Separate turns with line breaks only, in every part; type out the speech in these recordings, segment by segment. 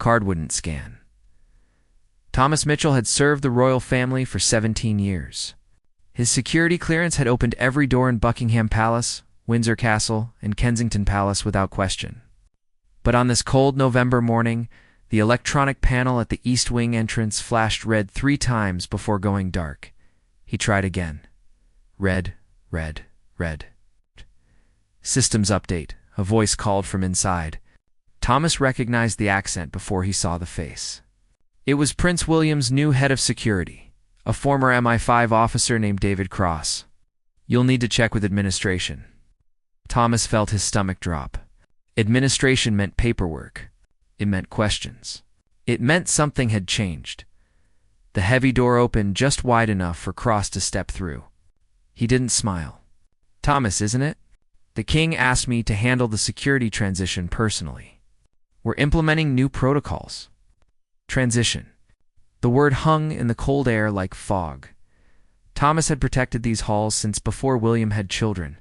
Card wouldn't scan. Thomas Mitchell had served the royal family for 17 years. His security clearance had opened every door in Buckingham Palace, Windsor Castle, and Kensington Palace without question. But on this cold November morning, the electronic panel at the East Wing entrance flashed red 3 times before going dark. He tried again. Red, red, red. Systems update, a voice called from inside. Thomas recognized the accent before he saw the face. It was Prince William's new head of security, a former MI5 officer named David Cross. "You'll need to check with administration." Thomas felt his stomach drop. Administration meant paperwork. It meant questions. It meant something had changed. The heavy door opened just wide enough for Cross to step through. He didn't smile. "Thomas, isn't it? The king asked me to handle the security transition personally. We're implementing new protocols." Transition. The word hung in the cold air like fog. Thomas had protected these halls since before William had children.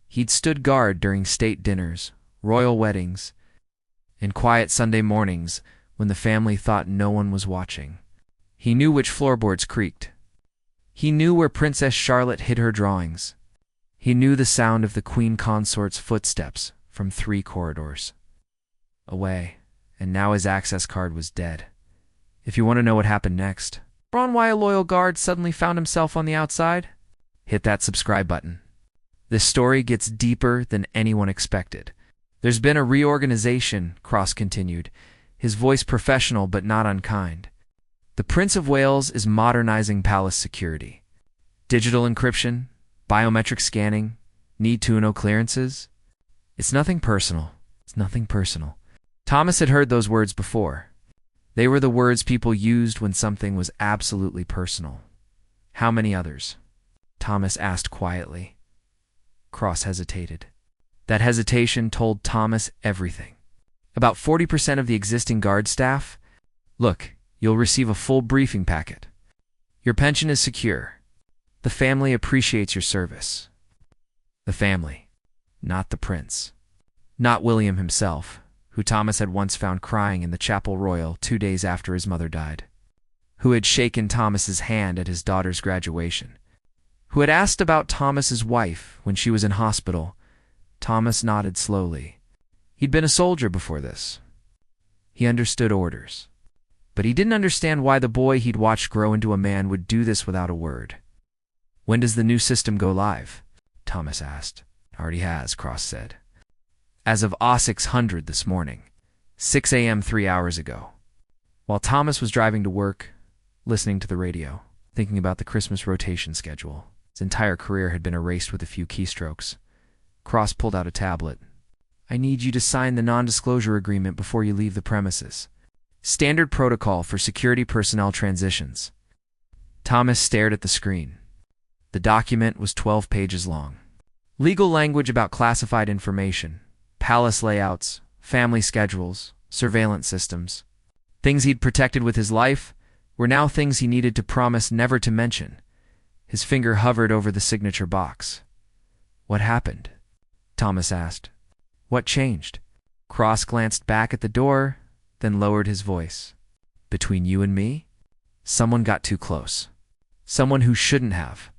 He'd stood guard during state dinners, royal weddings, and quiet Sunday mornings when the family thought no one was watching. He knew which floorboards creaked. He knew where Princess Charlotte hid her drawings. He knew the sound of the Queen Consort's footsteps from 3 corridors away, and now his access card was dead. If you want to know what happened next, or on why a loyal guard suddenly found himself on the outside, hit that subscribe button. This story gets deeper than anyone expected. "There's been a reorganization," Cross continued, his voice professional but not unkind. "The Prince of Wales is modernizing palace security. Digital encryption, biometric scanning, need to know clearances. It's nothing personal. It's nothing personal." Thomas had heard those words before. They were the words people used when something was absolutely personal. "How many others?" Thomas asked quietly. Cross hesitated. That hesitation told Thomas everything. "About 40% of the existing guard staff. Look, you'll receive a full briefing packet. Your pension is secure. The family appreciates your service." The family, not the prince. Not William himself, who Thomas had once found crying in the Chapel Royal 2 days after his mother died. Who had shaken Thomas's hand at his daughter's graduation. Who had asked about Thomas's wife when she was in hospital. Thomas nodded slowly. He'd been a soldier before this. He understood orders. But he didn't understand why the boy he'd watched grow into a man would do this without a word. "When does the new system go live?" Thomas asked. "Already has," Cross said. "As of 0600 this morning, 6 a.m. 3 hours ago." While Thomas was driving to work, listening to the radio, thinking about the Christmas rotation schedule, his entire career had been erased with a few keystrokes. Cross pulled out a tablet. "I need you to sign the non-disclosure agreement before you leave the premises. Standard protocol for security personnel transitions." Thomas stared at the screen. The document was 12 pages long. Legal language about classified information, palace layouts, family schedules, surveillance systems. Things he'd protected with his life were now things he needed to promise never to mention. His finger hovered over the signature box. "What happened?" Thomas asked. "What changed?" Cross glanced back at the door, then lowered his voice. "Between you and me, someone got too close. Someone who shouldn't have.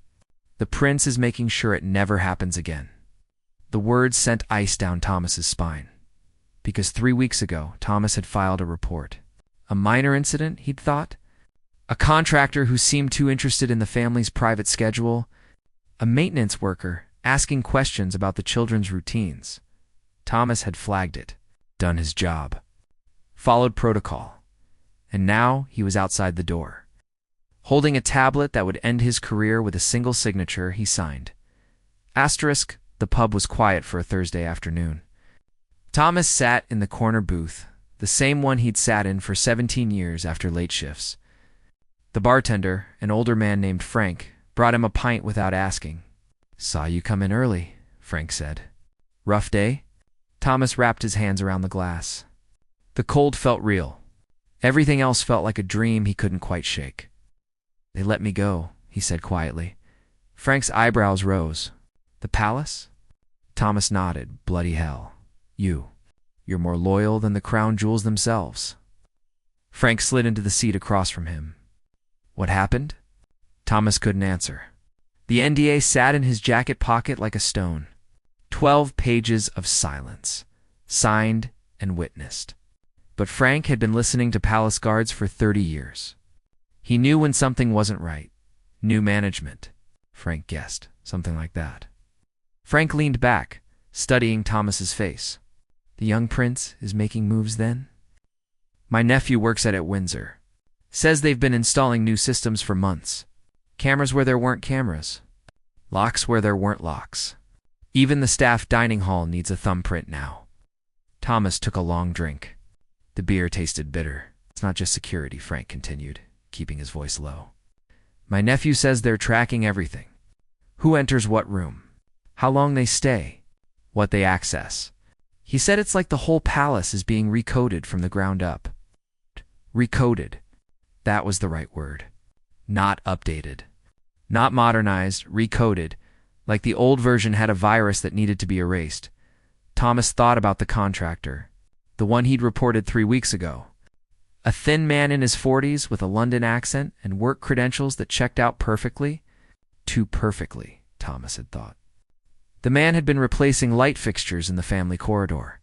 The prince is making sure it never happens again." The words sent ice down Thomas's spine. Because 3 weeks ago, Thomas had filed a report. A minor incident, he'd thought. A contractor who seemed too interested in the family's private schedule. A maintenance worker asking questions about the children's routines. Thomas had flagged it, done his job, followed protocol, and now he was outside the door. Holding a tablet that would end his career with a single signature, he signed. Asterisk, the pub was quiet for a Thursday afternoon. Thomas sat in the corner booth, the same one he'd sat in for 17 years after late shifts. The bartender, an older man named Frank, brought him a pint without asking. "Saw you come in early," Frank said. "Rough day?" Thomas wrapped his hands around the glass. The cold felt real. Everything else felt like a dream he couldn't quite shake. "They let me go," he said quietly. Frank's eyebrows rose. "The palace?" Thomas nodded. "Bloody hell. You're more loyal than the crown jewels themselves." Frank slid into the seat across from him. What happened? Thomas couldn't answer. The NDA sat in his jacket pocket like a stone. 12 pages of silence, signed and witnessed. But Frank had been listening to palace guards for 30 years. He knew when something wasn't right. New management, Frank guessed, something like that. Frank leaned back, studying Thomas's face. The young prince is making moves then? My nephew works at Windsor. Says they've been installing new systems for months. Cameras where there weren't cameras. Locks where there weren't locks. Even the staff dining hall needs a thumbprint now. Thomas took a long drink. The beer tasted bitter. It's not just security, Frank continued, keeping his voice low. My nephew says they're tracking everything. Who enters what room? How long they stay? What they access. He said it's like the whole palace is being recoded from the ground up. Recoded. That was the right word. Not updated. Not modernized, recoded, like the old version had a virus that needed to be erased. Thomas thought about the contractor, the one he'd reported 3 weeks ago. A thin man in his 40s with a London accent and work credentials that checked out perfectly. Too perfectly, Thomas had thought. The man had been replacing light fixtures in the family corridor.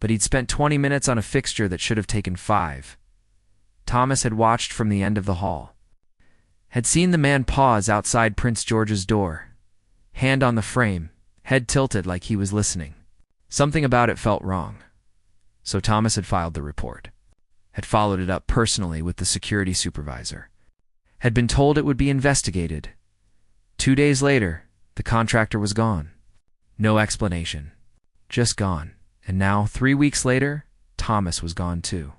But he'd spent 20 minutes on a fixture that should have taken 5. Thomas had watched from the end of the hall. Had seen the man pause outside Prince George's door, hand on the frame, head tilted like he was listening. Something about it felt wrong. So Thomas had filed the report. Had followed it up personally with the security supervisor. Had been told it would be investigated. 2 days later, the contractor was gone. No explanation. Just gone. And now, 3 weeks later, Thomas was gone too.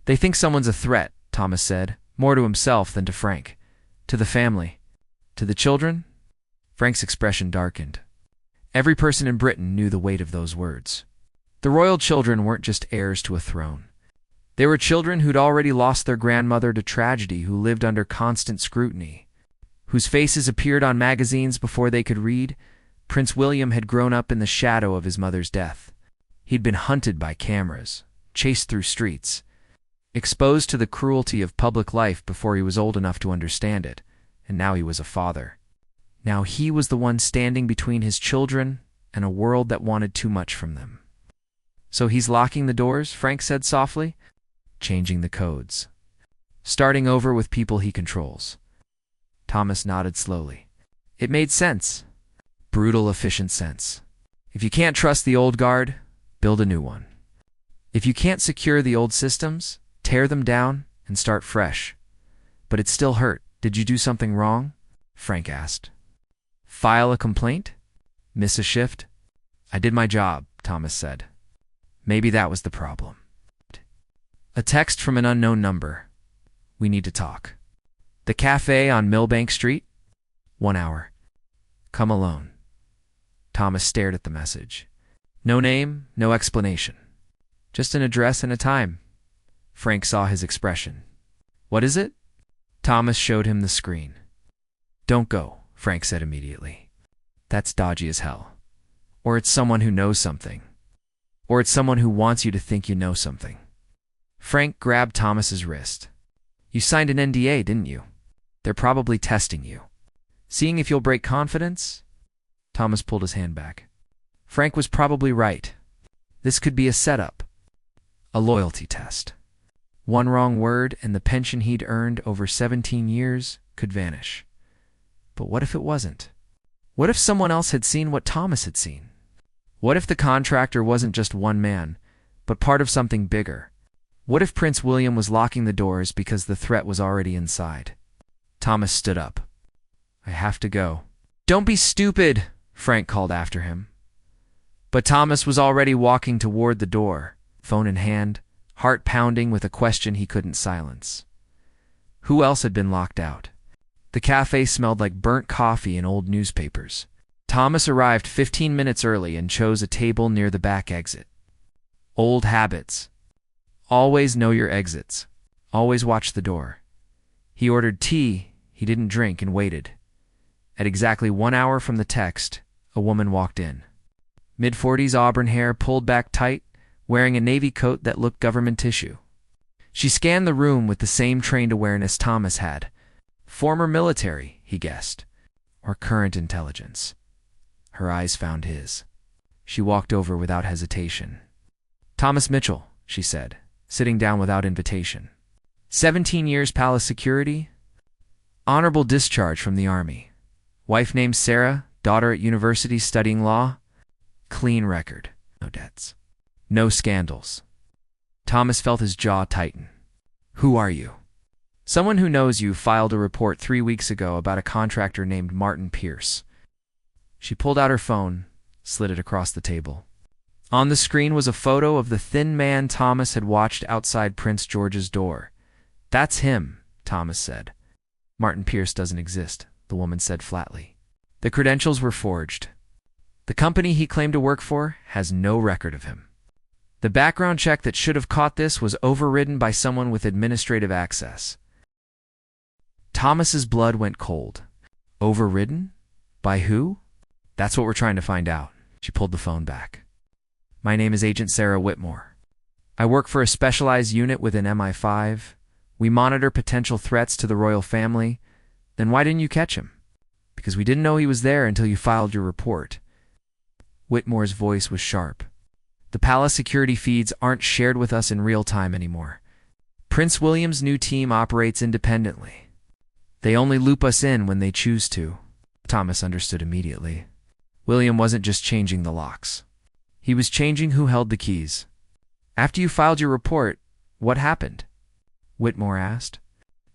They think someone's a threat, Thomas said, more to himself than to Frank. To the family. To the children? Frank's expression darkened. Every person in Britain knew the weight of those words. The royal children weren't just heirs to a throne. They were children who'd already lost their grandmother to tragedy, who lived under constant scrutiny, whose faces appeared on magazines before they could read. Prince William had grown up in the shadow of his mother's death. He'd been hunted by cameras, chased through streets, exposed to the cruelty of public life before he was old enough to understand it, and now he was a father. Now he was the one standing between his children and a world that wanted too much from them. So he's locking the doors, Frank said softly, changing the codes, starting over with people he controls. Thomas nodded slowly. It made sense. Brutal, efficient sense. If you can't trust the old guard, build a new one. If you can't secure the old systems, tear them down and start fresh. But it still hurt. Did you do something wrong? Frank asked. File a complaint? Miss a shift? I did my job, Thomas said. Maybe that was the problem. A text from an unknown number. We need to talk. The cafe on Millbank Street? 1 hour. Come alone. Thomas stared at the message. No name, no explanation. Just an address and a time. Frank saw his expression. What is it? Thomas showed him the screen. Don't go, Frank said immediately. That's dodgy as hell. Or it's someone who knows something. Or it's someone who wants you to think you know something. Frank grabbed Thomas's wrist. You signed an NDA, didn't you? They're probably testing you. Seeing if you'll break confidence? Thomas pulled his hand back. Frank was probably right. This could be a setup. A loyalty test. One wrong word and the pension he'd earned over 17 years could vanish. But what if it wasn't? What if someone else had seen what Thomas had seen? What if the contractor wasn't just one man, but part of something bigger? What if Prince William was locking the doors because the threat was already inside? Thomas stood up. I have to go. Don't be stupid, Frank called after him. But Thomas was already walking toward the door, phone in hand, heart pounding with a question he couldn't silence. Who else had been locked out? The cafe smelled like burnt coffee and old newspapers. Thomas arrived 15 minutes early and chose a table near the back exit. Old habits. Always know your exits. Always watch the door. He ordered tea he didn't drink and waited. At exactly 1 hour from the text, a woman walked in. Mid-40s auburn hair pulled back tight, wearing a navy coat that looked government tissue. She scanned the room with the same trained awareness Thomas had. Former military, he guessed, or current intelligence. Her eyes found his. She walked over without hesitation. "Thomas Mitchell," she said, sitting down without invitation. 17 years palace security. Honorable discharge from the army. Wife named Sarah, daughter at university studying law. Clean record. No debts. No scandals. Thomas felt his jaw tighten. "Who are you?" "Someone who knows you filed a report 3 weeks ago about a contractor named Martin Pierce." She pulled out her phone, slid it across the table. On the screen was a photo of the thin man Thomas had watched outside Prince George's door. "That's him," Thomas said. "Martin Pierce doesn't exist," the woman said flatly. "The credentials were forged. The company he claimed to work for has no record of him. The background check that should have caught this was overridden by someone with administrative access." Thomas's blood went cold. Overridden? By who? "That's what we're trying to find out." She pulled the phone back. "My name is Agent Sarah Whitmore. I work for a specialized unit within MI5. We monitor potential threats to the royal family. Then why didn't you catch him?" "Because we didn't know he was there until you filed your report." Whitmore's voice was sharp. "The palace security feeds aren't shared with us in real time anymore. Prince William's new team operates independently. They only loop us in when they choose to." Thomas understood immediately. William wasn't just changing the locks. He was changing who held the keys. "After you filed your report, what happened?" Whitmore asked.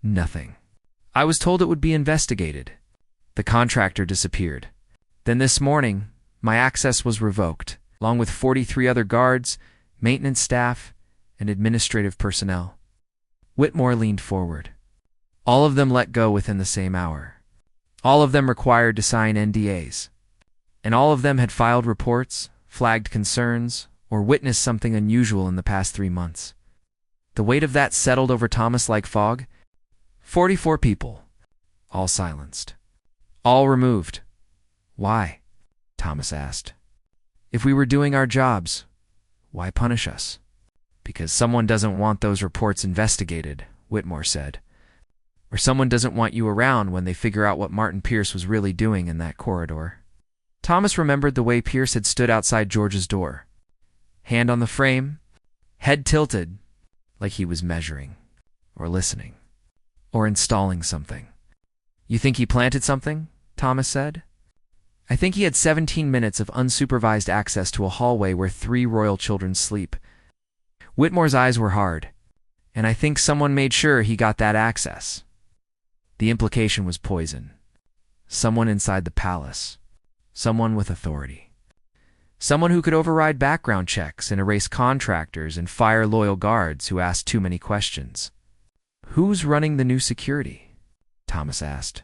"Nothing. I was told it would be investigated. The contractor disappeared. Then this morning, my access was revoked, along with 43 other guards, maintenance staff, and administrative personnel." Whitmore leaned forward. "All of them let go within the same hour. All of them required to sign NDAs. And all of them had filed reports, flagged concerns, or witnessed something unusual in the past 3 months. The weight of that settled over Thomas like fog. 44 people. All silenced. All removed." "Why?" Thomas asked. "If we were doing our jobs, why punish us?" "Because someone doesn't want those reports investigated," Whitmore said. "Or someone doesn't want you around when they figure out what Martin Pierce was really doing in that corridor." Thomas remembered the way Pierce had stood outside George's door. Hand on the frame, head tilted, like he was measuring, or listening, or installing something. "You think he planted something?" Thomas said. "I think he had 17 minutes of unsupervised access to a hallway where 3 royal children sleep." Whitmore's eyes were hard. "And I think someone made sure he got that access." The implication was poison. Someone inside the palace. Someone with authority. Someone who could override background checks and erase contractors and fire loyal guards who asked too many questions. "Who's running the new security?" Thomas asked.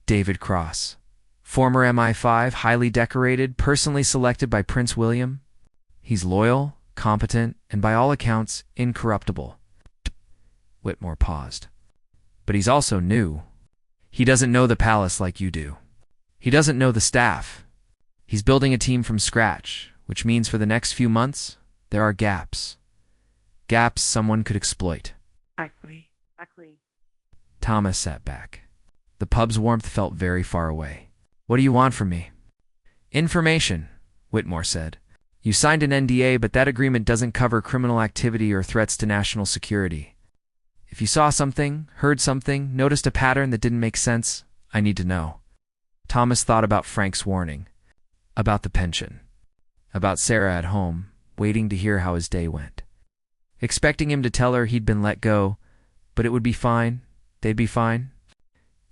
"David Cross. Former MI5, highly decorated, personally selected by Prince William. He's loyal, competent, and by all accounts, incorruptible." Whitmore paused. "But he's also new. He doesn't know the palace like you do. He doesn't know the staff. He's building a team from scratch, which means for the next few months, there are gaps. Gaps someone could exploit."
Exactly.
Thomas sat back. The pub's warmth felt very far away. "What do you want from me?" "Information," Whitmore said. "You signed an NDA, but that agreement doesn't cover criminal activity or threats to national security. If you saw something, heard something, noticed a pattern that didn't make sense, I need to know." Thomas thought about Frank's warning, about the pension, about Sarah at home, waiting to hear how his day went. Expecting him to tell her he'd been let go, but it would be fine, they'd be fine.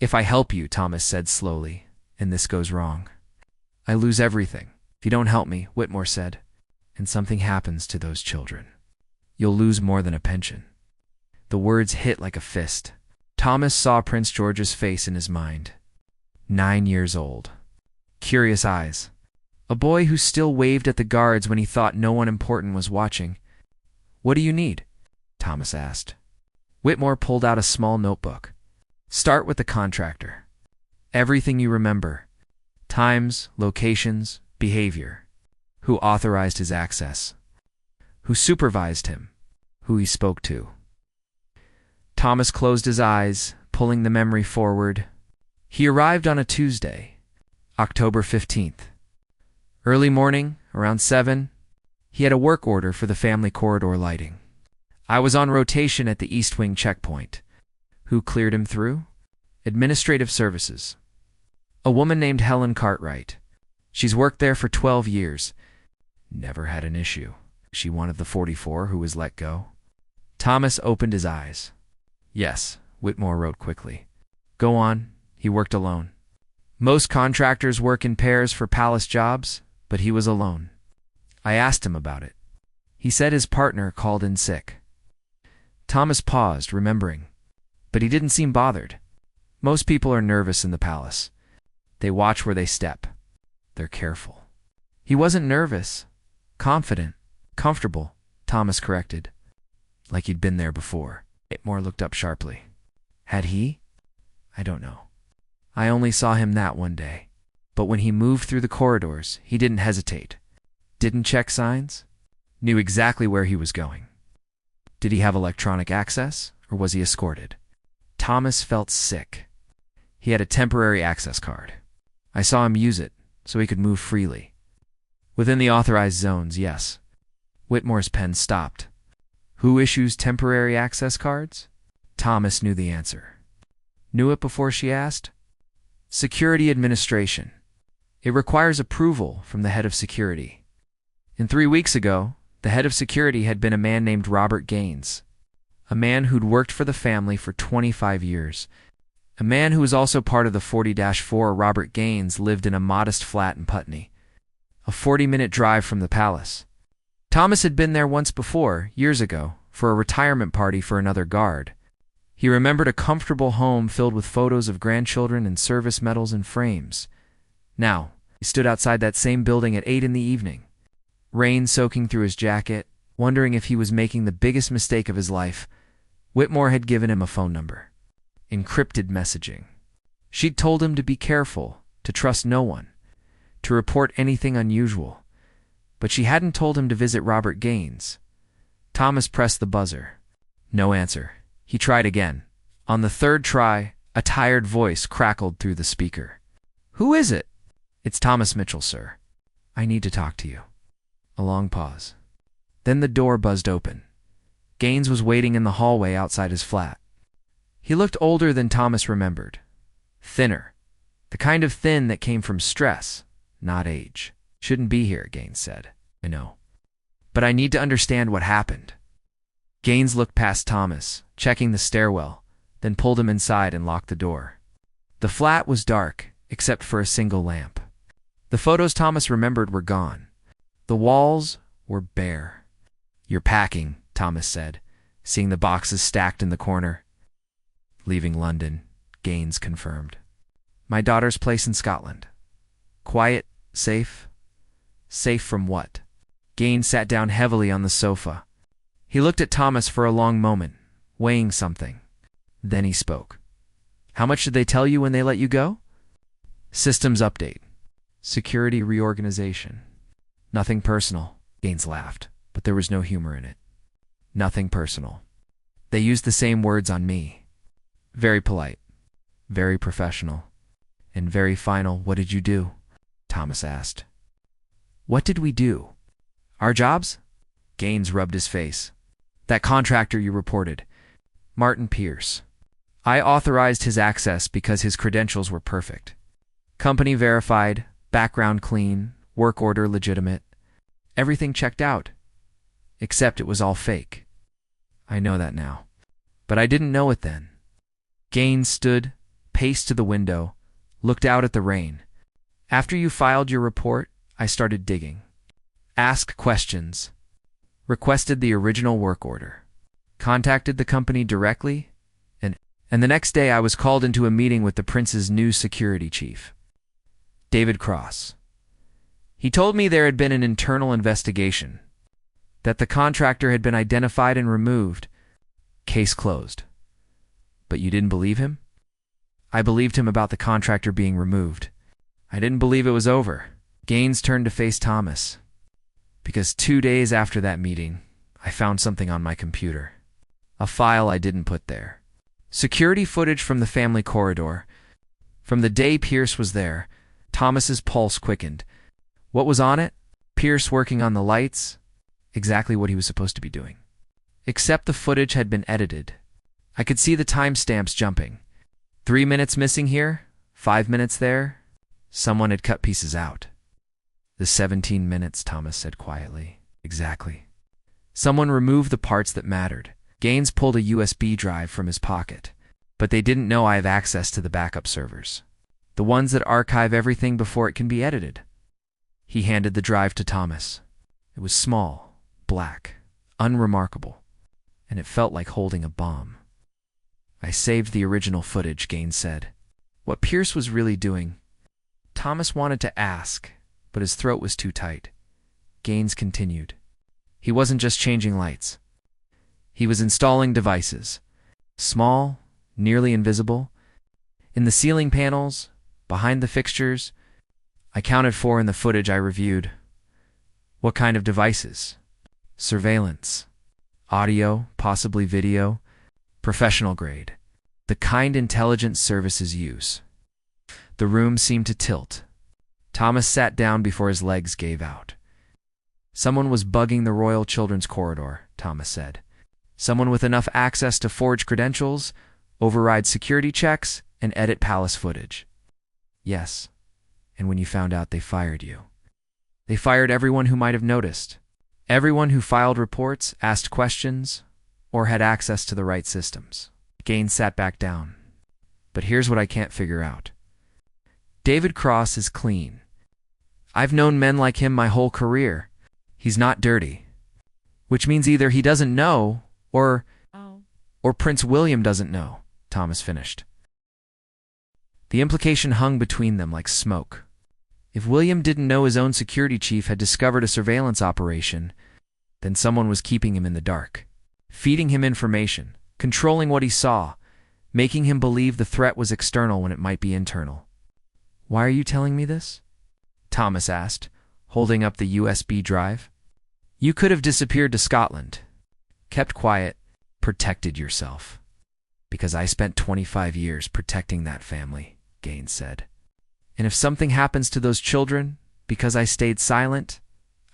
"If I help you," Thomas said slowly, "and this goes wrong, I lose everything. If you don't help me," Whitmore said, "and something happens to those children, you'll lose more than a pension." The words hit like a fist. Thomas saw Prince George's face in his mind. 9 years old. Curious eyes. A boy who still waved at the guards when he thought no one important was watching. "What do you need?" Thomas asked. Whitmore pulled out a small notebook. "Start with the contractor. Everything you remember. Times, locations, behavior. Who authorized his access. Who supervised him. Who he spoke to. Thomas closed his eyes, pulling the memory forward. He arrived on a Tuesday, October 15th. Early morning, around 7, he had a work order for the family corridor lighting. I was on rotation at the East Wing checkpoint. Who cleared him through? Administrative Services. A woman named Helen Cartwright. She's worked there for 12 years. Never had an issue. She one of the 44 who was let go? Thomas opened his eyes. Yes, Whitmore wrote quickly. Go on. He worked alone. Most contractors work in pairs for palace jobs, but he was alone. I asked him about it. He said his partner called in sick. Thomas paused, remembering. But he didn't seem bothered. Most people are nervous in the palace. They watch where they step. They're careful. He wasn't nervous. Confident. Comfortable, Thomas corrected. Like he'd been there before. Whitmore looked up sharply. Had he? I don't know. I only saw him that one day. But when he moved through the corridors, he didn't hesitate. Didn't check signs. Knew exactly where he was going. Did he have electronic access, or was he escorted? Thomas felt sick. He had a temporary access card. I saw him use it, so he could move freely. Within the authorized zones, yes. Whitmore's pen stopped. Who issues temporary access cards? Thomas knew the answer. Knew it before she asked? Security Administration. It requires approval from the head of security. And 3 weeks ago, the head of security had been a man named Robert Gaines. A man who'd worked for the family for 25 years. A man who was also part of the 40-4. Robert Gaines lived in a modest flat in Putney, a 40-minute drive from the palace. Thomas had been there once before, years ago, for a retirement party for another guard. He remembered a comfortable home filled with photos of grandchildren and service medals in frames. Now, he stood outside that same building at 8 in the evening, rain soaking through his jacket, wondering if he was making the biggest mistake of his life. Whitmore had given him a phone number. Encrypted messaging. She'd told him to be careful, to trust no one, to report anything unusual. But she hadn't told him to visit Robert Gaines. Thomas pressed the buzzer. No answer. He tried again. On the third try, a tired voice crackled through the speaker. Who is it? It's Thomas Mitchell, sir. I need to talk to you. A long pause. Then the door buzzed open. Gaines was waiting in the hallway outside his flat. He looked older than Thomas remembered. Thinner. The kind of thin that came from stress, not age. Shouldn't be here, Gaines said. I know. But I need to understand what happened. Gaines looked past Thomas, checking the stairwell, then pulled him inside and locked the door. The flat was dark, except for a single lamp. The photos Thomas remembered were gone. The walls were bare. You're packing, Thomas said, seeing the boxes stacked in the corner. Leaving London, Gaines confirmed. My daughter's place in Scotland. Quiet, safe. Safe from what? Gaines sat down heavily on the sofa. He looked at Thomas for a long moment, weighing something. Then he spoke. How much did they tell you when they let you go? Systems update. Security reorganization. Nothing personal, Gaines laughed, but there was no humor in it. Nothing personal. They used the same words on me. Very polite, very professional, and very final. What did you do? Thomas asked. What did we do? Our jobs? Gaines rubbed his face. That contractor you reported, Martin Pierce. I authorized his access because his credentials were perfect. Company verified, background clean, work order legitimate. Everything checked out. Except it was all fake. I know that now. But I didn't know it then. Gaines stood, paced to the window, looked out at the rain. After you filed your report, I started digging. Asked questions. Requested the original work order. Contacted the company directly, and the next day I was called into a meeting with the prince's new security chief, David Cross. He told me there had been an internal investigation, that the contractor had been identified and removed. Case closed. But you didn't believe him? I believed him about the contractor being removed. I didn't believe it was over. Gaines turned to face Thomas. Because 2 days after that meeting, I found something on my computer. A file I didn't put there. Security footage from the family corridor. From the day Pierce was there, Thomas's pulse quickened. What was on it? Pierce working on the lights. Exactly what he was supposed to be doing. Except the footage had been edited. I could see the timestamps jumping. 3 minutes missing here, 5 minutes there. Someone had cut pieces out. The 17 minutes, Thomas said quietly. Exactly. Someone removed the parts that mattered. Gaines pulled a USB drive from his pocket. But they didn't know I have access to the backup servers. The ones that archive everything before it can be edited. He handed the drive to Thomas. It was small, black, unremarkable, and it felt like holding a bomb. I saved the original footage, Gaines said. What Pierce was really doing? Thomas wanted to ask, but his throat was too tight. Gaines continued. He wasn't just changing lights. He was installing devices. Small, nearly invisible. In the ceiling panels, behind the fixtures. I counted 4 in the footage I reviewed. What kind of devices? Surveillance. Audio, possibly video. Professional grade. The kind intelligence services use. The room seemed to tilt. Thomas sat down before his legs gave out. Someone was bugging the Royal Children's Corridor, Thomas said. Someone with enough access to forge credentials, override security checks, and edit palace footage. Yes. And when you found out, they fired you. They fired everyone who might have noticed. Everyone who filed reports, asked questions, or had access to the right systems. Gaines sat back down. But here's what I can't figure out. David Cross is clean. I've known men like him my whole career. He's not dirty. Which means either he doesn't know, or Prince William doesn't know, Thomas finished. The implication hung between them like smoke. If William didn't know his own security chief had discovered a surveillance operation, then someone was keeping him in the dark, feeding him information, controlling what he saw, making him believe the threat was external when it might be internal. Why are you telling me this? Thomas asked, holding up the USB drive. You could have disappeared to Scotland, kept quiet, protected yourself. Because I spent 25 years protecting that family, Gaines said. And if something happens to those children, because I stayed silent,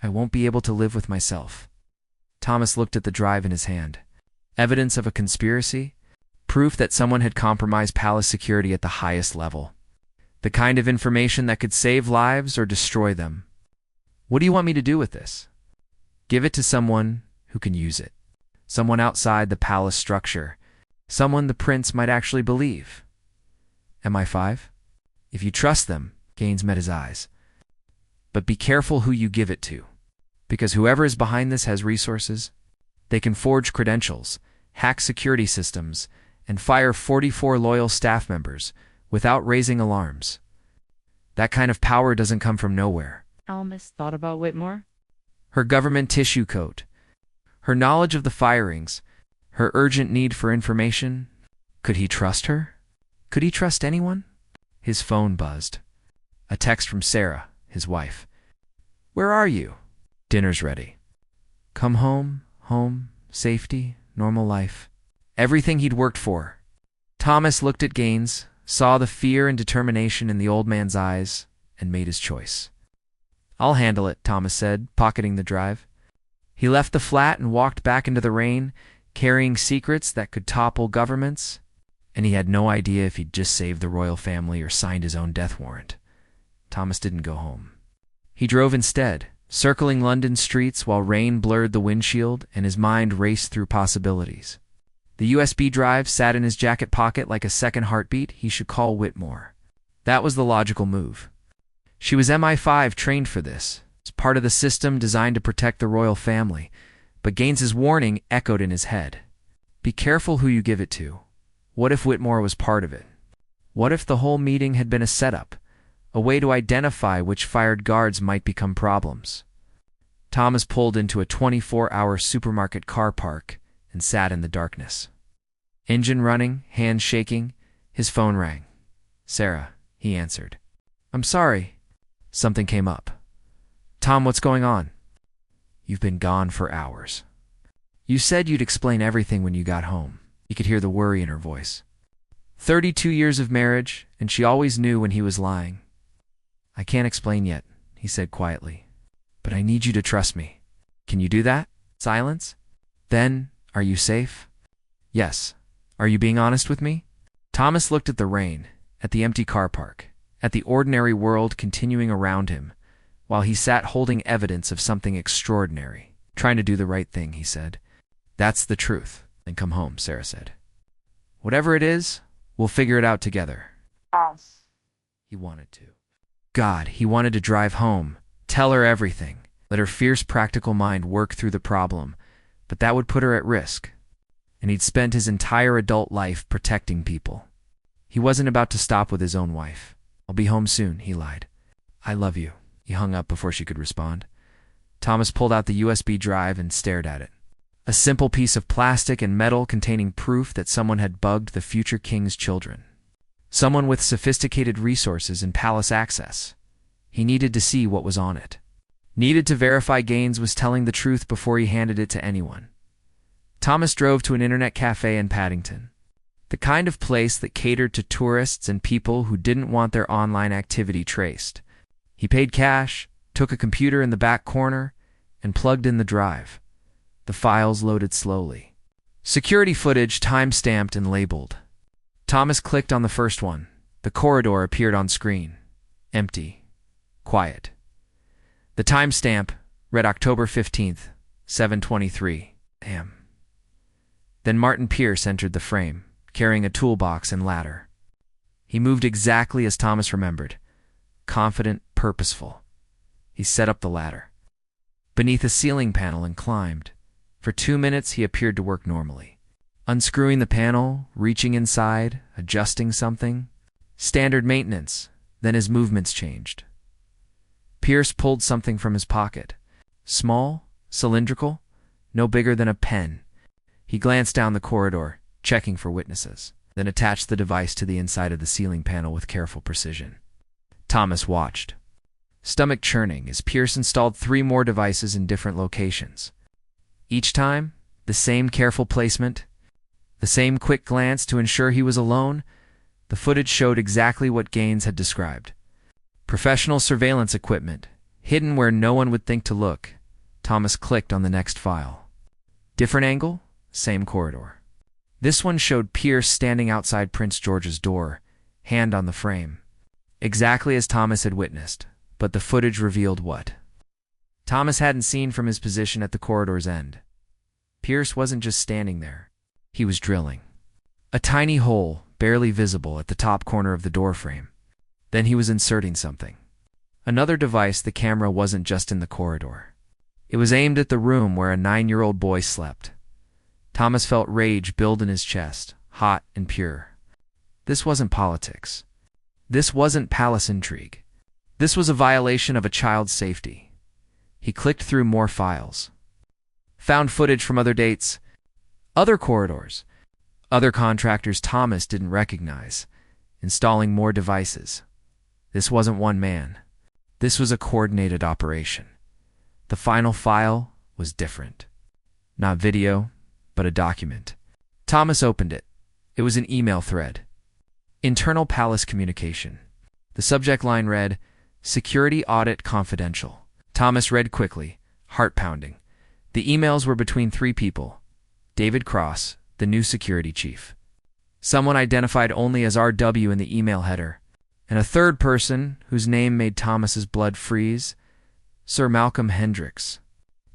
I won't be able to live with myself. Thomas looked at the drive in his hand. Evidence of a conspiracy? Proof that someone had compromised palace security at the highest level. The kind of information that could save lives or destroy them. What do you want me to do with this? Give it to someone who can use it. Someone outside the palace structure. Someone the prince might actually believe. MI5? If you trust them, Gaines met his eyes. But be careful who you give it to. Because whoever is behind this has resources. They can forge credentials, hack security systems, and fire 44 loyal staff members without raising alarms. That kind of power doesn't come from nowhere.
Thomas thought about Whitmore.
Her government tissue coat, her knowledge of the firings, her urgent need for information. Could he trust her? Could he trust anyone? His phone buzzed. A text from Sarah, his wife. Where are you? Dinner's ready. Come home, safety, normal life. Everything he'd worked for. Thomas looked at Gaines, saw the fear and determination in the old man's eyes, and made his choice. I'll handle it, Thomas said, pocketing the drive. He left the flat and walked back into the rain, carrying secrets that could topple governments, and he had no idea if he'd just saved the royal family or signed his own death warrant. Thomas didn't go home. He drove instead, circling London streets while rain blurred the windshield and his mind raced through possibilities. The USB drive sat in his jacket pocket like a second heartbeat. He should call Whitmore. That was the logical move. She was MI5 trained for this. It's part of the system designed to protect the royal family. But Gaines's warning echoed in his head. Be careful who you give it to. What if Whitmore was part of it? What if the whole meeting had been a setup? A way to identify which fired guards might become problems. Thomas pulled into a 24-hour supermarket car park and sat in the darkness. Engine running, hands shaking, his phone rang. Sarah, he answered. I'm sorry. Something came up. Tom, what's going on? You've been gone for hours. You said you'd explain everything when you got home. He could hear the worry in her voice. 32 years of marriage, and she always knew when he was lying. I can't explain yet, he said quietly. But I need you to trust me. Can you do that? Silence. Then, are you safe? Yes. Are you being honest with me? Thomas looked at the rain, at the empty car park, at the ordinary world continuing around him, while he sat holding evidence of something extraordinary. Trying to do the right thing, he said. That's the truth. Then come home, Sarah said. Whatever it is, we'll figure it out together. He wanted to. God, he wanted to drive home, tell her everything, let her fierce practical mind work through the problem, but that would put her at risk. And he'd spent his entire adult life protecting people. He wasn't about to stop with his own wife. I'll be home soon, he lied. I love you. He hung up before she could respond. Thomas pulled out the USB drive and stared at it. A simple piece of plastic and metal containing proof that someone had bugged the future king's children. Someone with sophisticated resources and palace access. He needed to see what was on it. Needed to verify Gaines was telling the truth before he handed it to anyone. Thomas drove to an internet cafe in Paddington. The kind of place that catered to tourists and people who didn't want their online activity traced. He paid cash, took a computer in the back corner, and plugged in the drive. The files loaded slowly. Security footage time-stamped and labeled. Thomas clicked on the first one. The corridor appeared on screen. Empty. Quiet. The timestamp read October 15th, 7:23 a.m. Then Martin Pierce entered the frame, carrying a toolbox and ladder. He moved exactly as Thomas remembered. Confident, purposeful. He set up the ladder. Beneath a ceiling panel and climbed. For 2 minutes he appeared to work normally. Unscrewing the panel, reaching inside, adjusting something. Standard maintenance. Then his movements changed. Pierce pulled something from his pocket. Small, cylindrical, no bigger than a pen. He glanced down the corridor, checking for witnesses, then attached the device to the inside of the ceiling panel with careful precision. Thomas watched. Stomach churning as Pierce installed 3 more devices in different locations. Each time, the same careful placement, the same quick glance to ensure he was alone. The footage showed exactly what Gaines had described. Professional surveillance equipment, hidden where no one would think to look. Thomas clicked on the next file. Different angle, same corridor. This one showed Pierce standing outside Prince George's door, hand on the frame. Exactly as Thomas had witnessed, but the footage revealed what Thomas hadn't seen from his position at the corridor's end. Pierce wasn't just standing there. He was drilling. A tiny hole, barely visible at the top corner of the doorframe. Then he was inserting something. Another device. The camera wasn't just in the corridor. It was aimed at the room where a 9-year-old boy slept. Thomas felt rage build in his chest, hot and pure. This wasn't politics. This wasn't palace intrigue. This was a violation of a child's safety. He clicked through more files. Found footage from other dates, other corridors, other contractors Thomas didn't recognize, installing more devices. This wasn't one man. This was a coordinated operation. The final file was different. Not video, but a document. Thomas opened it. It was an email thread. Internal Palace Communication. The subject line read, Security Audit Confidential. Thomas read quickly, heart pounding. The emails were between 3 people. David Cross, the new security chief. Someone identified only as RW in the email header. And a third person, whose name made Thomas's blood freeze, Sir Malcolm Hendricks,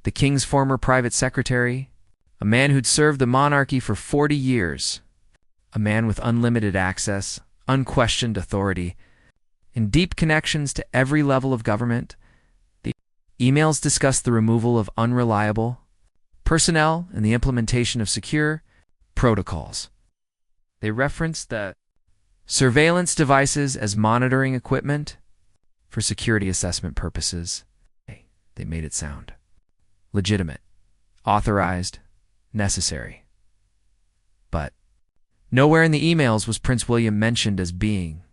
the king's former private secretary, a man who'd served the monarchy for 40 years, a man with unlimited access, unquestioned authority, and deep connections to every level of government. The emails discussed the removal of unreliable personnel and the implementation of secure protocols. They referenced the surveillance devices as monitoring equipment for security assessment purposes. They made it sound legitimate, authorized, necessary. But nowhere in the emails was Prince William mentioned as being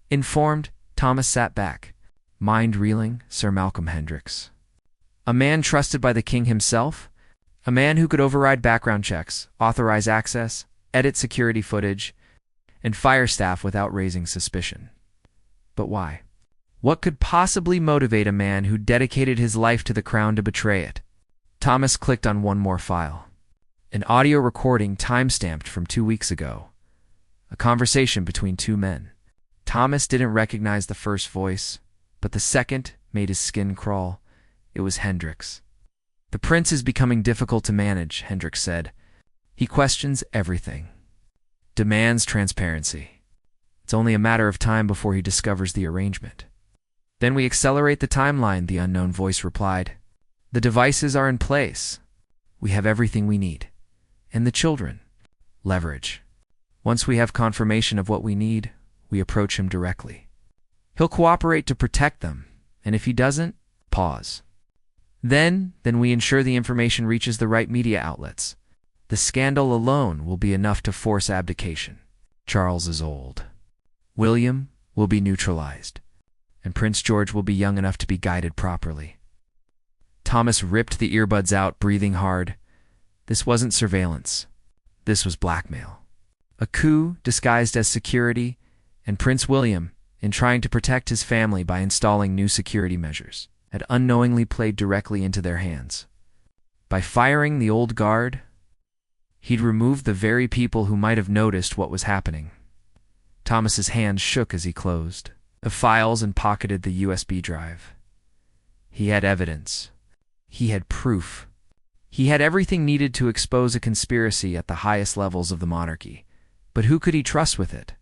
informed. Thomas sat back, mind reeling. Sir Malcolm Hendricks. A man trusted by the king himself? A man who could override background checks, authorize access, edit security footage, and fire staff without raising suspicion. But why? What could possibly motivate a man who dedicated his life to the crown to betray it? Thomas clicked on one more file. An audio recording time-stamped from 2 weeks ago. A conversation between two men. Thomas didn't recognize the first voice, but the second made his skin crawl. It was Hendrix. "The prince is becoming difficult to manage," Hendrix said. "He questions everything. Demands transparency. It's only a matter of time before he discovers the arrangement." "Then we accelerate the timeline," the unknown voice replied. "The devices are in place. We have everything we need. And the children. Leverage. Once we have confirmation of what we need, we approach him directly. He'll cooperate to protect them, and if he doesn't, pause. Then we ensure the information reaches the right media outlets. The scandal alone will be enough to force abdication. Charles is old. William will be neutralized, and Prince George will be young enough to be guided properly." Thomas ripped the earbuds out, breathing hard. This wasn't surveillance. This was blackmail. A coup disguised as security, and Prince William, in trying to protect his family by installing new security measures, had unknowingly played directly into their hands. By firing the old guard, he'd removed the very people who might have noticed what was happening. Thomas's hands shook as he closed the files and pocketed the USB drive. He had evidence. He had proof. He had everything needed to expose a conspiracy at the highest levels of the monarchy. But who could he trust with it?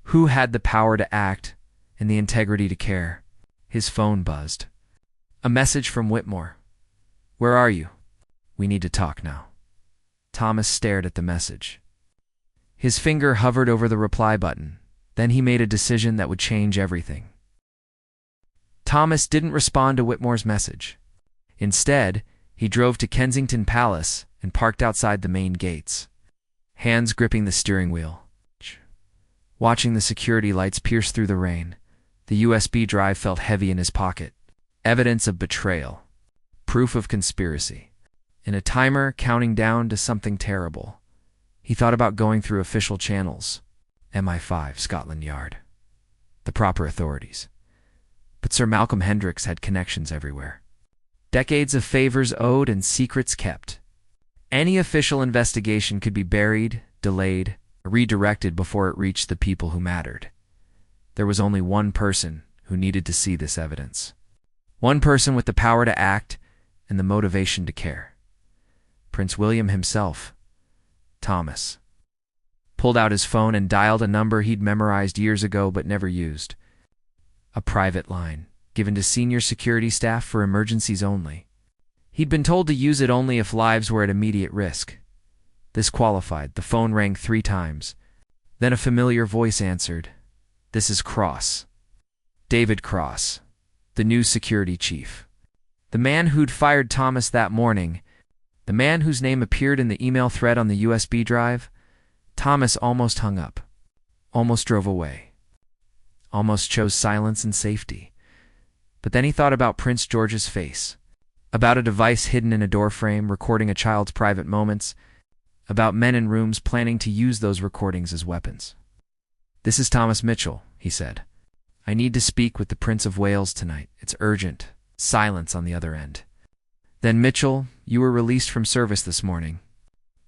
Who had the power to act and the integrity to care? His phone buzzed. A message from Whitmore. "Where are you? We need to talk now." Thomas stared at the message. His finger hovered over the reply button. Then he made a decision that would change everything. Thomas didn't respond to Whitmore's message. Instead, he drove to Kensington Palace and parked outside the main gates, hands gripping the steering wheel. Watching the security lights pierce through the rain, the USB drive felt heavy in his pocket. Evidence of betrayal. Proof of conspiracy. And a timer counting down to something terrible. He thought about going through official channels. MI5, Scotland Yard. The proper authorities. But Sir Malcolm Hendrix had connections everywhere. Decades of favors owed and secrets kept. Any official investigation could be buried, delayed, or redirected before it reached the people who mattered. There was only one person who needed to see this evidence. One person with the power to act and the motivation to care. Prince William himself. Thomas pulled out his phone and dialed a number he'd memorized years ago but never used. A private line, given to senior security staff for emergencies only. He'd been told to use it only if lives were at immediate risk. This qualified. The phone rang 3 times. Then a familiar voice answered. "This is Cross. David Cross, the new security chief. The man who'd fired Thomas that morning. The man whose name appeared in the email thread on the USB drive." Thomas almost hung up. Almost drove away. Almost chose silence and safety. But then he thought about Prince George's face. About a device hidden in a doorframe recording a child's private moments. About men in rooms planning to use those recordings as weapons. "This is Thomas Mitchell," he said. "I need to speak with the Prince of Wales tonight. It's urgent." Silence on the other end. "Then Mitchell, you were released from service this morning.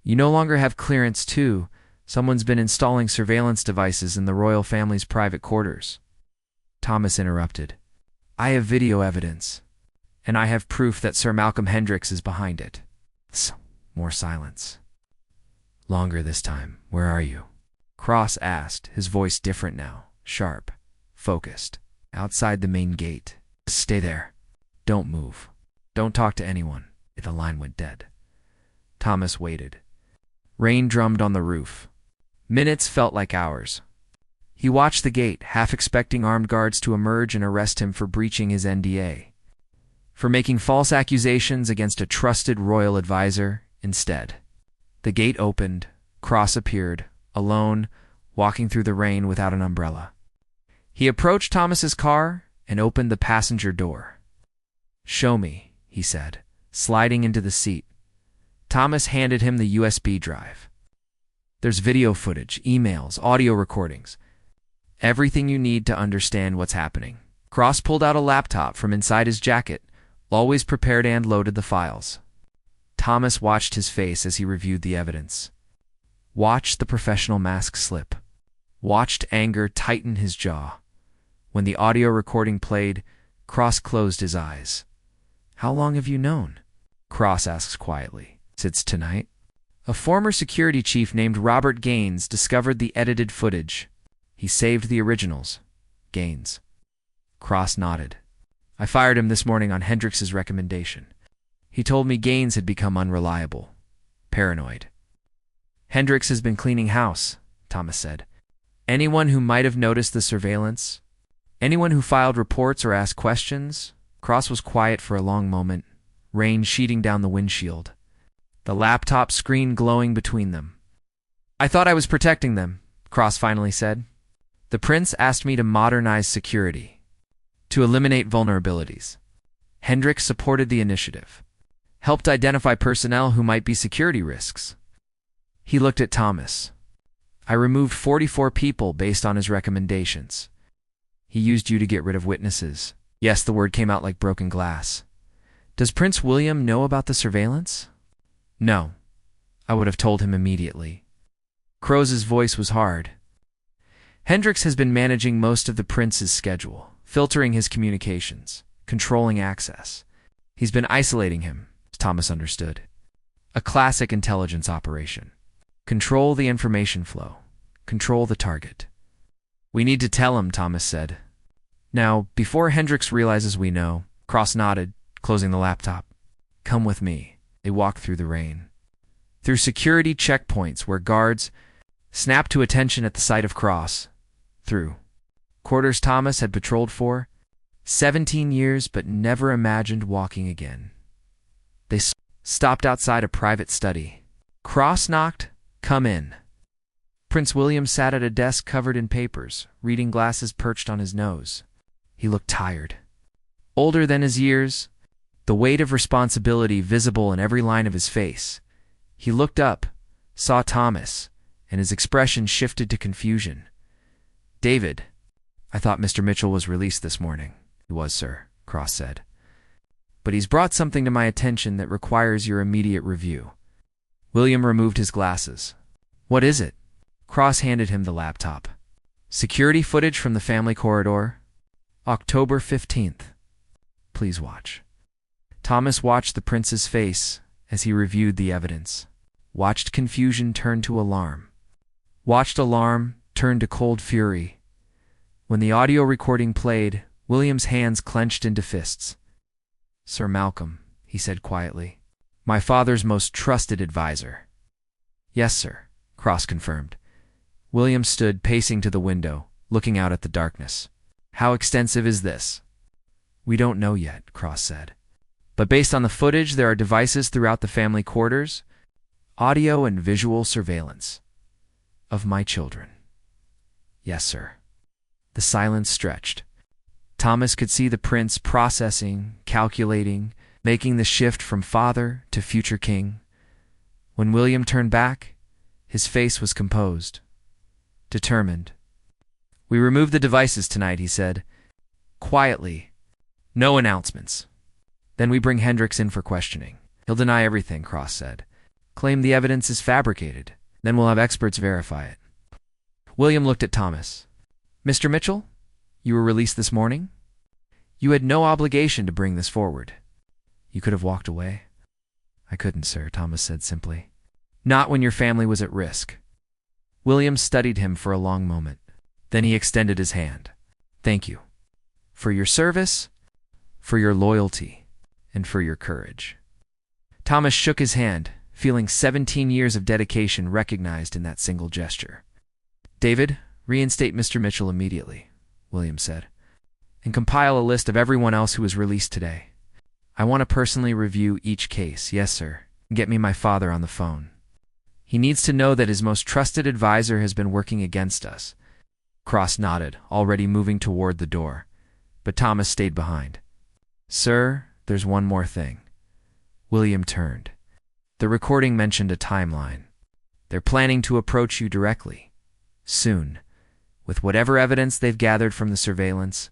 You no longer have clearance too. Someone's been installing surveillance devices in the royal family's private quarters." Thomas interrupted. "I have video evidence, and I have proof that Sir Malcolm Hendrix is behind it." More silence. Longer this time. "Where are you?" Cross asked, his voice different now, sharp, focused. "Outside the main gate. Stay there. Don't move. Don't talk to anyone." The line went dead. Thomas waited. Rain drummed on the roof. Minutes felt like hours. He watched the gate, half expecting armed guards to emerge and arrest him for breaching his NDA. For making false accusations against a trusted royal advisor. Instead, the gate opened. Cross appeared, alone, walking through the rain without an umbrella. He approached Thomas's car and opened the passenger door. "Show me," he said, sliding into the seat. Thomas handed him the USB drive. There's video footage, emails, audio recordings. Everything you need to understand what's happening. Cross pulled out a laptop from inside his jacket, always prepared and loaded the files. Thomas watched his face as he reviewed the evidence. Watched the professional mask slip. Watched anger tighten his jaw. When the audio recording played, Cross closed his eyes. "How long have you known?" Cross asks quietly. "Since tonight." A former security chief named Robert Gaines discovered the edited footage. He saved the originals. Gaines. Cross nodded. "I fired him this morning on Hendrix's recommendation. He told me Gaines had become unreliable. Paranoid." "Hendrix has been cleaning house," Thomas said. "Anyone who might have noticed the surveillance? Anyone who filed reports or asked questions?" Cross was quiet for a long moment, rain sheeting down the windshield, the laptop screen glowing between them. "I thought I was protecting them," Cross finally said. "The prince asked me to modernize security, to eliminate vulnerabilities. Hendrix supported the initiative, helped identify personnel who might be security risks." He looked at Thomas. "I removed 44 people based on his recommendations. He used you to get rid of witnesses." Yes, the word came out like broken glass. "Does Prince William know about the surveillance?" "No. I would have told him immediately." Crow's voice was hard. "Hendrix has been managing most of the prince's schedule, filtering his communications, controlling access. He's been isolating him," Thomas understood. "A classic intelligence operation. Control the information flow. Control the target." "We need to tell him," Thomas said. "Now, before Hendrix realizes we know," Cross nodded, closing the laptop. "Come with me." They walked through the rain. Through security checkpoints where guards snapped to attention at the sight of Cross. Through quarters Thomas had patrolled for 17 years but never imagined walking again. They stopped outside a private study. Cross knocked. "Come in." Prince William sat at a desk covered in papers, reading glasses perched on his nose. He looked tired. Older than his years, the weight of responsibility visible in every line of his face. He looked up, saw Thomas, and his expression shifted to confusion. "David, I thought Mr. Mitchell was released this morning." "He was, sir," Cross said. "But he's brought something to my attention that requires your immediate review." William removed his glasses. "What is it?" Cross handed him the laptop. "Security footage from the family corridor. October 15th. Please watch." Thomas watched the prince's face as he reviewed the evidence. Watched confusion turn to alarm. Watched alarm turn to cold fury. When the audio recording played, William's hands clenched into fists. "Sir Malcolm," he said quietly. "My father's most trusted advisor." "Yes, sir," Cross confirmed. William stood pacing to the window, looking out at the darkness. "How extensive is this?" "We don't know yet," Cross said. "But based on the footage, there are devices throughout the family quarters, audio and visual surveillance of my children." "Yes, sir." The silence stretched. Thomas could see the prince processing, calculating, making the shift from father to future king. When William turned back, his face was composed, determined. "We removed the devices tonight," he said. "Quietly. No announcements. Then we bring Hendrix in for questioning. He'll deny everything," Cross said. "Claim the evidence is fabricated. Then we'll have experts verify it." William looked at Thomas. "Mr. Mitchell, you were released this morning? You had no obligation to bring this forward. You could have walked away." "I couldn't, sir," Thomas said simply. "Not when your family was at risk." William studied him for a long moment. Then he extended his hand. "Thank you. For your service, for your loyalty, and for your courage." Thomas shook his hand, feeling 17 years of dedication recognized in that single gesture. "David, reinstate Mr. Mitchell immediately," William said, "and compile a list of everyone else who was released today. I want to personally review each case." "Yes, sir. Get me my father on the phone. He needs to know that his most trusted advisor has been working against us." Cross nodded, already moving toward the door, but Thomas stayed behind. "Sir, there's one more thing." William turned. The recording mentioned a timeline. They're planning to approach you directly. Soon. With whatever evidence they've gathered from the surveillance.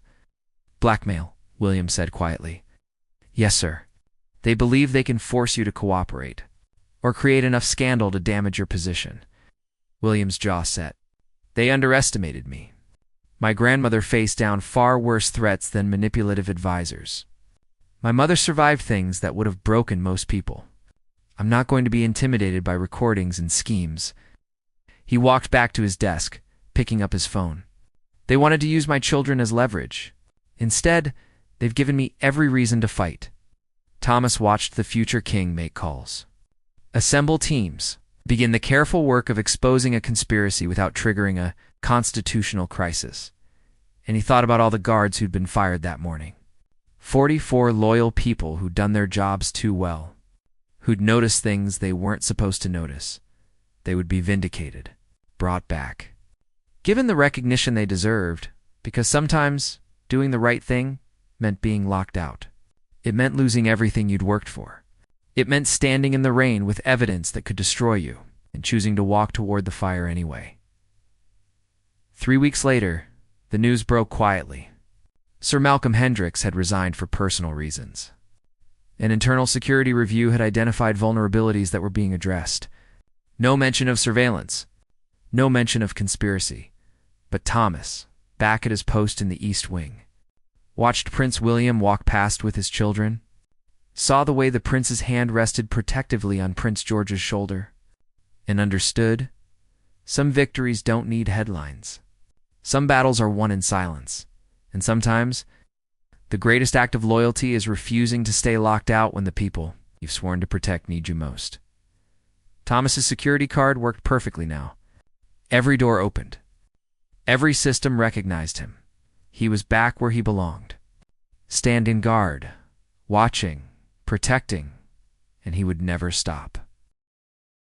Blackmail, William said quietly. Yes, sir. They believe they can force you to cooperate, or create enough scandal to damage your position. William's jaw set. They underestimated me. My grandmother faced down far worse threats than manipulative advisors. My mother survived things that would have broken most people. I'm not going to be intimidated by recordings and schemes. He walked back to his desk, picking up his phone. They wanted to use my children as leverage. Instead, they've given me every reason to fight. Thomas watched the future king make calls. Assemble teams. Begin the careful work of exposing a conspiracy without triggering a constitutional crisis. And he thought about all the guards who'd been fired that morning. 44 loyal people who'd done their jobs too well, who'd noticed things they weren't supposed to notice. They would be vindicated, brought back, given the recognition they deserved, because sometimes doing the right thing meant being locked out. It meant losing everything you'd worked for. It meant standing in the rain with evidence that could destroy you and choosing to walk toward the fire anyway. 3 weeks later, the news broke quietly. Sir Malcolm Hendricks had resigned for personal reasons. An internal security review had identified vulnerabilities that were being addressed. No mention of surveillance. No mention of conspiracy. But Thomas, back at his post in the East Wing, watched Prince William walk past with his children, saw the way the prince's hand rested protectively on Prince George's shoulder, and understood some victories don't need headlines. Some battles are won in silence, and sometimes the greatest act of loyalty is refusing to stay locked out when the people you've sworn to protect need you most. Thomas's security card worked perfectly now. Every door opened. Every system recognized him. He was back where he belonged. Standing guard, watching, protecting, and he would never stop.